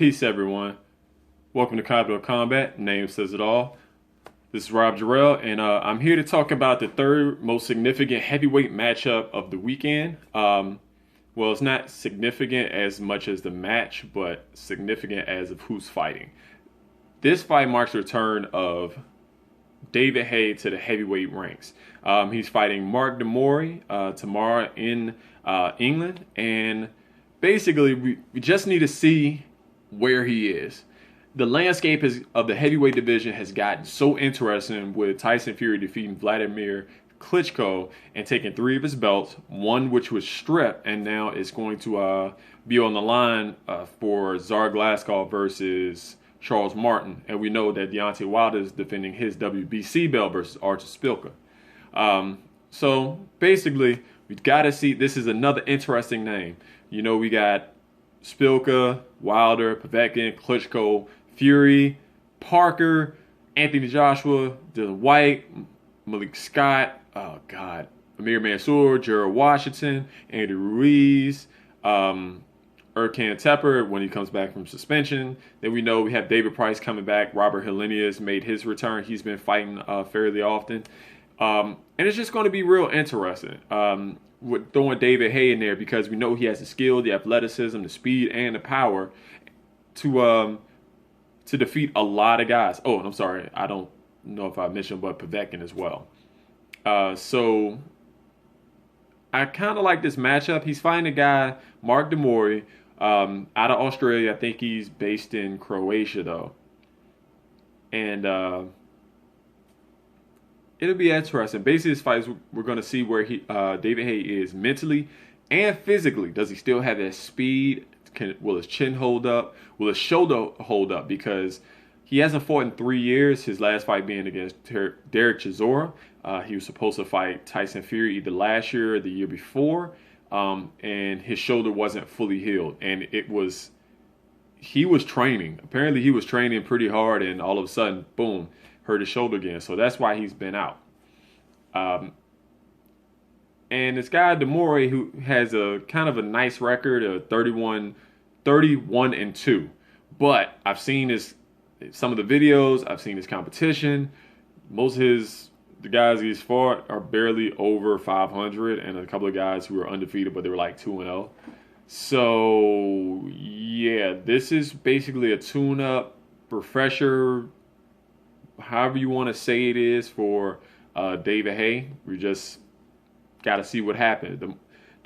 Peace, everyone. Welcome to Capital Combat. Name says it all. This is Rob Jarrell, and I'm here to talk about the third most significant heavyweight matchup of the weekend. Well, it's not significant as much as the match, but significant as of who's fighting. This fight marks the return of David Haye to the heavyweight ranks. He's fighting Mori tomorrow in England, and basically we just need to see where he is. The landscape of the heavyweight division has gotten so interesting with Tyson Fury defeating Vladimir Klitschko and taking 3 of his belts, one which was stripped, and now it's going to be on the line for Tsar Glasgow versus Charles Martin. And we know that Deontay Wilder is defending his WBC belt versus Artur Szpilka. So basically, we've got to see. This is another interesting name. You know, we got Szpilka, Wilder, Povetkin, Klitschko, Fury, Parker, Anthony Joshua, Dylan White, Malik Scott, Amir Mansour, Gerald Washington, Andy Ruiz, Erkan Tepper when he comes back from suspension. Then we know we have David Price coming back. Robert Helenius made his return. He's been fighting fairly often. And it's just going to be real interesting with throwing David Haye in there, because we know he has the skill, the athleticism, the speed, and the power to defeat a lot of guys. Oh, and I'm sorry, I don't know if I mentioned, but Povetkin as well. So I kind of like this matchup. He's fighting a guy, Mark Mori, out of Australia. I think he's based in Croatia, though. And it'll be interesting. Basically, this fight, we're going to see where David Haye is mentally and physically. Does he still have that speed? Will his chin hold up? Will his shoulder hold up? Because he hasn't fought in 3 years, his last fight being against Derek Chisora. He was supposed to fight Tyson Fury either last year or the year before, and his shoulder wasn't fully healed. And he was training. Apparently, he was training pretty hard, and all of a sudden, boom, hurt his shoulder again. So that's why he's been out. And this guy, Mori, who has a kind of a nice record of 31-2. But I've seen some of the videos, I've seen his competition. Most of the guys he's fought are barely over 500, and a couple of guys who are undefeated, but they were like 2-0. So yeah, this is basically a tune-up, refresher, however you want to say it is, for David Haye. We just got to see what happens.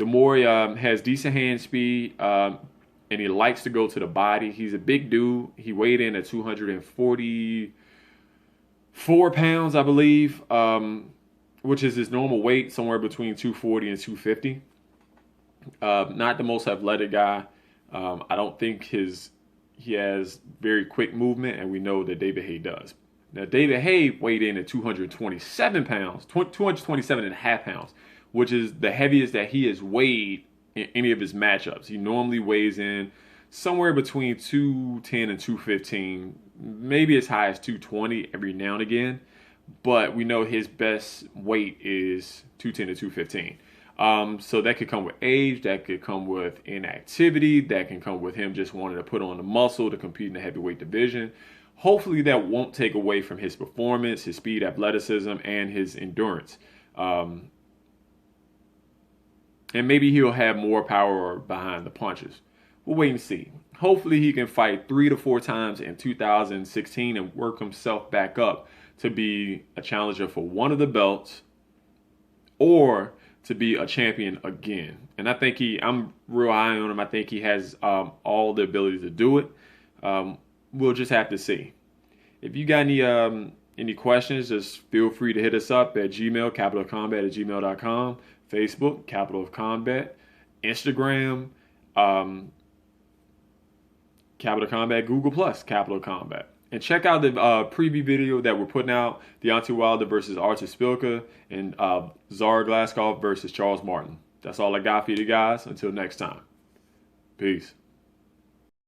Mori has decent hand speed, and he likes to go to the body. He's a big dude. He weighed in at 244 pounds, I believe, which is his normal weight, somewhere between 240 and 250. Not the most athletic guy. I don't think he has very quick movement, and we know that David Haye does. Now, David Haye weighed in at 227 pounds, 227 and a half pounds, which is the heaviest that he has weighed in any of his matchups. He normally weighs in somewhere between 210 and 215, maybe as high as 220 every now and again. But we know his best weight is 210 to 215. So that could come with age, that could come with inactivity, that can come with him just wanting to put on the muscle to compete in the heavyweight division. Hopefully that won't take away from his performance, his speed, athleticism, and his endurance. And maybe he'll have more power behind the punches. We'll wait and see. Hopefully he can fight 3 to 4 times in 2016 and work himself back up to be a challenger for one of the belts, or to be a champion again. And I think I'm real high on him. I think he has all the ability to do it. We'll just have to see. If you got any questions, just feel free to hit us up at Gmail, capitalcombat@gmail.com, Facebook, Capital of Combat, Instagram, Capital Combat, Google+, Capital Combat. And check out the preview video that we're putting out, Deontay Wilder versus Artur Szpilka, and Tsar Glasgow versus Charles Martin. That's all I got for you guys. Until next time. Peace.